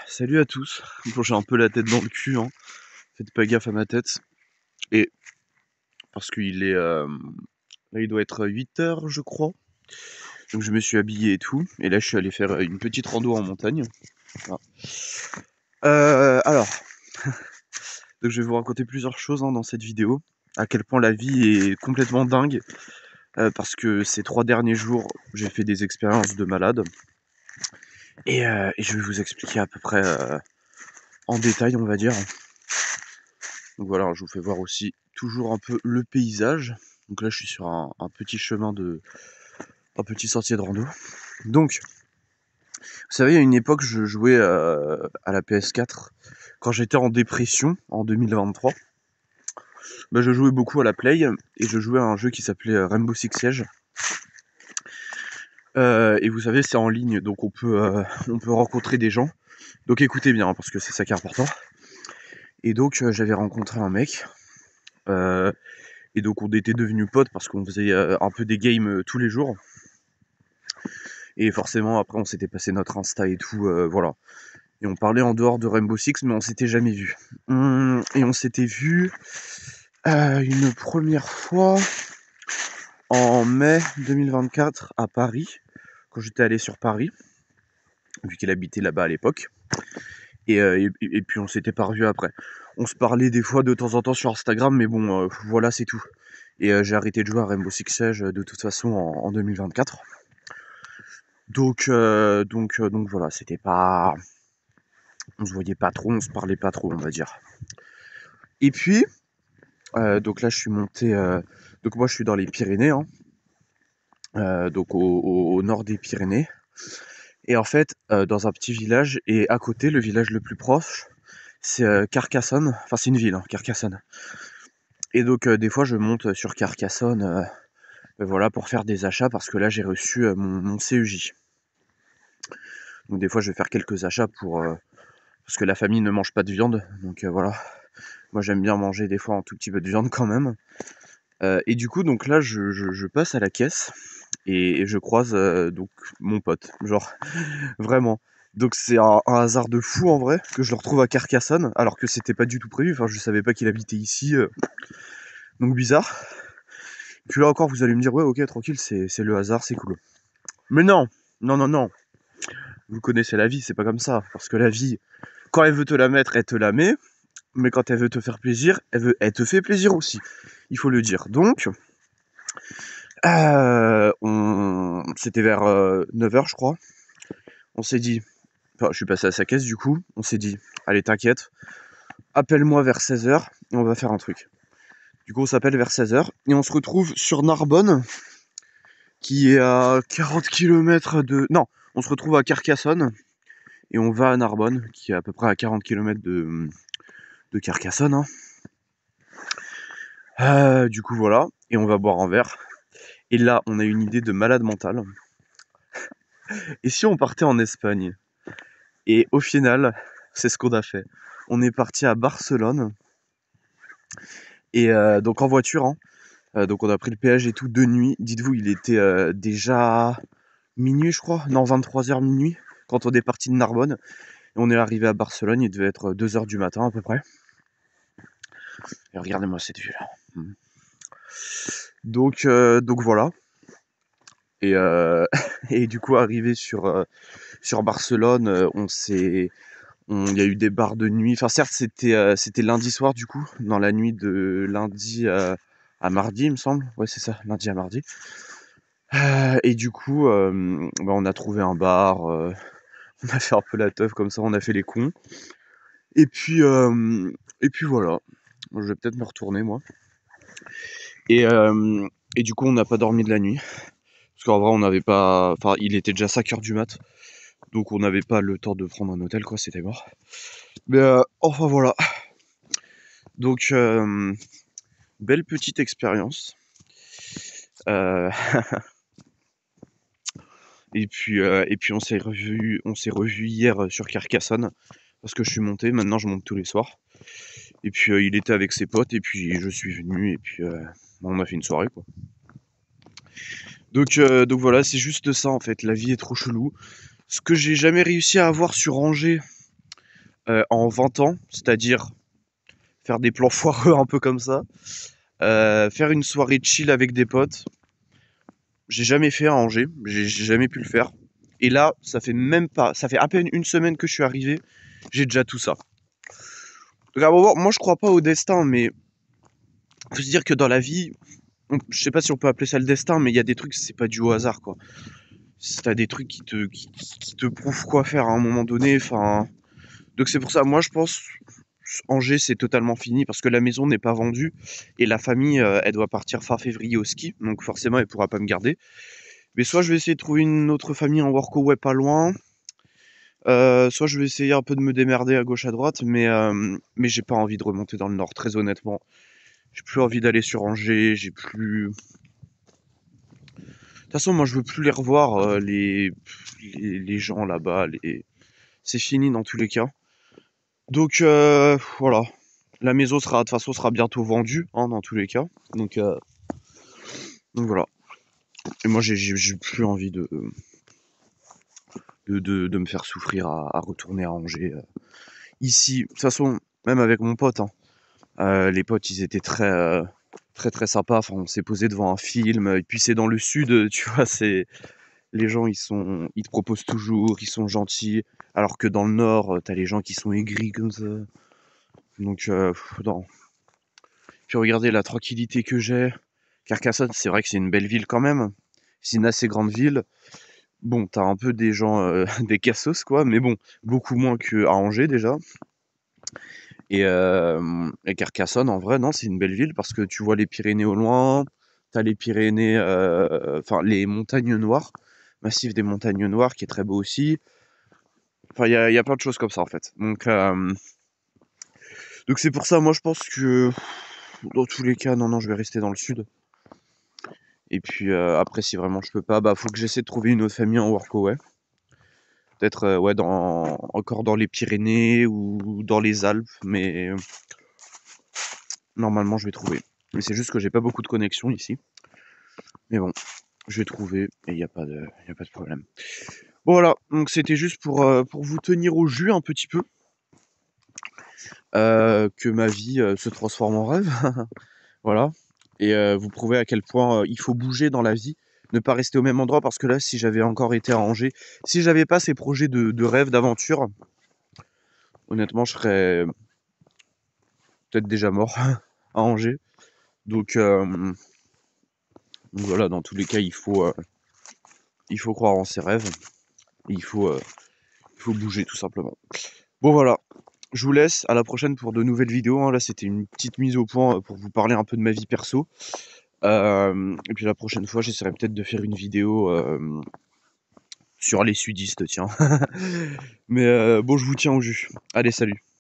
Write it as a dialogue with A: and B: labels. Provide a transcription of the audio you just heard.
A: Salut à tous. Bon, j'ai un peu la tête dans le cul, hein. Faites pas gaffe à ma tête. Et parce qu'il est là, il doit être 8 h, je crois. Donc je me suis habillé et tout. Et là, je suis allé faire une petite rando en montagne. Voilà. Alors, donc je vais vous raconter plusieurs choses, hein, dans cette vidéo. À quel point la vie est complètement dingue. Parce que ces 3 derniers jours, j'ai fait des expériences de malade. Et je vais vous expliquer à peu près en détail, on va dire. Donc voilà, je vous fais voir aussi toujours un peu le paysage. Donc là, je suis sur un petit chemin un petit sentier de rando. Donc, vous savez, il y a une époque, je jouais à la PS4 quand j'étais en dépression en 2023. Bah, je jouais beaucoup à la Play et je jouais à un jeu qui s'appelait Rainbow Six Siege. Et vous savez, c'est en ligne, donc on peut rencontrer des gens. Donc écoutez bien, parce que c'est ça qui est important. Et donc j'avais rencontré un mec. Et donc on était devenus potes parce qu'on faisait un peu des games tous les jours. Et forcément après on s'était passé notre Insta et tout, voilà. Et on parlait en dehors de Rainbow Six, mais on s'était jamais vu. Et on s'était vu une première fois en mai 2024 à Paris, quand j'étais allé sur Paris, vu qu'il habitait là-bas à l'époque. Et puis on s'était pas revu après. On se parlait des fois de temps en temps sur Instagram, mais bon, voilà, c'est tout. Et j'ai arrêté de jouer à Rainbow Six Siege de toute façon en 2024. Donc voilà, c'était pas... On se voyait pas trop, on se parlait pas trop, on va dire. Et puis, donc là je suis monté... donc moi je suis dans les Pyrénées, hein, donc au nord des Pyrénées. Et en fait, dans un petit village, et à côté, le village le plus proche, c'est Carcassonne. Enfin, c'est une ville, hein, Carcassonne. Et donc, des fois, je monte sur Carcassonne, voilà, pour faire des achats, parce que là, j'ai reçu mon CEJ. Donc, des fois, je vais faire quelques achats parce que la famille ne mange pas de viande. Donc, voilà. Moi, j'aime bien manger des fois un tout petit peu de viande quand même. Et du coup, donc là, je passe à la caisse et je croise donc mon pote. Genre, vraiment. Donc c'est un hasard de fou en vrai que je le retrouve à Carcassonne alors que c'était pas du tout prévu. Enfin, je savais pas qu'il habitait ici. Donc bizarre. Puis là encore, vous allez me dire, ouais, ok, tranquille, c'est le hasard, c'est cool. Mais non, non, non, non. Vous connaissez la vie, c'est pas comme ça. Parce que la vie, quand elle veut te la mettre, elle te la met. Mais quand elle veut te faire plaisir, elle te fait plaisir aussi. Il faut le dire. Donc, c'était vers 9 h, je crois. On s'est dit, enfin, je suis passé à sa caisse du coup. On s'est dit, allez, t'inquiète, appelle-moi vers 16 h et on va faire un truc. Du coup, on s'appelle vers 16 h et on se retrouve sur Narbonne, qui est à 40 km de... Non, on se retrouve à Carcassonne et on va à Narbonne, qui est à peu près à 40 km de Carcassonne, hein. Du coup, voilà, et on va boire un verre. Et là, on a une idée de malade mentale. Et si on partait en Espagne? Et au final, c'est ce qu'on a fait. On est parti à Barcelone, et donc en voiture, hein. Donc on a pris le péage et tout de nuit. Dites-vous, il était déjà minuit, je crois. Non, 23 h minuit, quand on est parti de Narbonne. Et on est arrivé à Barcelone, il devait être 2 h du matin à peu près. Et regardez-moi cette vue là. Donc voilà. Et, et du coup, arrivé sur Barcelone, il y a eu des bars de nuit. Enfin, certes, c'était lundi soir, du coup, dans la nuit de lundi à mardi, il me semble. Ouais, c'est ça, lundi à mardi. Et du coup, bah, on a trouvé un bar, on a fait un peu la teuf comme ça, on a fait les cons. Et puis voilà. Je vais peut-être me retourner, moi. Et, et du coup, on n'a pas dormi de la nuit. Parce qu'en vrai, on n'avait pas... Enfin, il était déjà 5 h du mat. Donc on n'avait pas le temps de prendre un hôtel, quoi, c'était mort. Mais enfin voilà. Donc, belle petite expérience. Euh, et puis on s'est revu hier sur Carcassonne. Parce que je suis monté, maintenant je monte tous les soirs. Et puis il était avec ses potes, et puis je suis venu, et puis on a fait une soirée, quoi. Donc voilà, c'est juste ça en fait, la vie est trop chelou. Ce que j'ai jamais réussi à avoir sur Angers, en 20 ans, c'est-à-dire faire des plans foireux un peu comme ça, faire une soirée chill avec des potes. J'ai jamais fait à Angers, j'ai jamais pu le faire. Et là, ça fait à peine une semaine que je suis arrivé, j'ai déjà tout ça. Donc à un moment, moi je crois pas au destin, mais faut se dire que dans la vie, je sais pas si on peut appeler ça le destin, mais il y a des trucs, c'est pas dû au hasard, quoi. T'as des trucs qui te prouvent quoi faire à un moment donné, enfin. Donc c'est pour ça, moi je pense, Angers c'est totalement fini parce que la maison n'est pas vendue et la famille, elle doit partir fin février au ski, donc forcément elle pourra pas me garder. Mais soit je vais essayer de trouver une autre famille en workaway pas loin, soit je vais essayer un peu de me démerder à gauche à droite, mais j'ai pas envie de remonter dans le nord, très honnêtement. J'ai plus envie d'aller sur Angers, j'ai plus. De toute façon, moi je veux plus les revoir, les gens là-bas, c'est fini dans tous les cas. Donc voilà. La maison sera de toute façon sera bientôt vendue, hein, dans tous les cas. Donc voilà. Et moi j'ai plus envie de me faire souffrir à retourner à Angers. Ici, de toute façon, même avec mon pote, hein, les potes ils étaient très sympas. Enfin, on s'est posé devant un film, et puis c'est dans le sud, tu vois, c'est les gens ils te proposent toujours, ils sont gentils, alors que dans le nord, t'as les gens qui sont aigris comme ça. Donc non. Puis regardez la tranquillité que j'ai. Carcassonne, c'est vrai que c'est une belle ville quand même. C'est une assez grande ville. Bon, t'as un peu des gens, des cassos quoi, mais bon, beaucoup moins qu'à Angers déjà. Et Carcassonne, en vrai, non, c'est une belle ville parce que tu vois les Pyrénées au loin, t'as les Pyrénées, enfin les montagnes noires, massif des montagnes noires qui est très beau aussi. Enfin, il y a plein de choses comme ça en fait. Donc c'est pour ça, moi je pense que dans tous les cas, non, je vais rester dans le sud. Et puis après, si vraiment je peux pas, bah faut que j'essaie de trouver une autre famille en workaway. Peut-être ouais, encore dans les Pyrénées ou dans les Alpes, mais normalement je vais trouver. Mais c'est juste que j'ai pas beaucoup de connexions ici. Mais bon, je vais trouver et y a pas de problème. Bon voilà, donc c'était juste pour vous tenir au jus un petit peu. Que ma vie se transforme en rêve. Voilà. Et vous prouver à quel point il faut bouger dans la vie, ne pas rester au même endroit parce que là, si j'avais encore été à Angers, si j'avais pas ces projets de rêve, d'aventure, honnêtement, je serais peut-être déjà mort à Angers. Donc, voilà, dans tous les cas, il faut croire en ses rêves. Il faut bouger tout simplement. Bon voilà, je vous laisse, à la prochaine pour de nouvelles vidéos, hein. Là, c'était une petite mise au point pour vous parler un peu de ma vie perso. Et puis la prochaine fois, j'essaierai peut-être de faire une vidéo sur les sudistes, tiens. Mais bon, je vous tiens au jus. Allez, salut.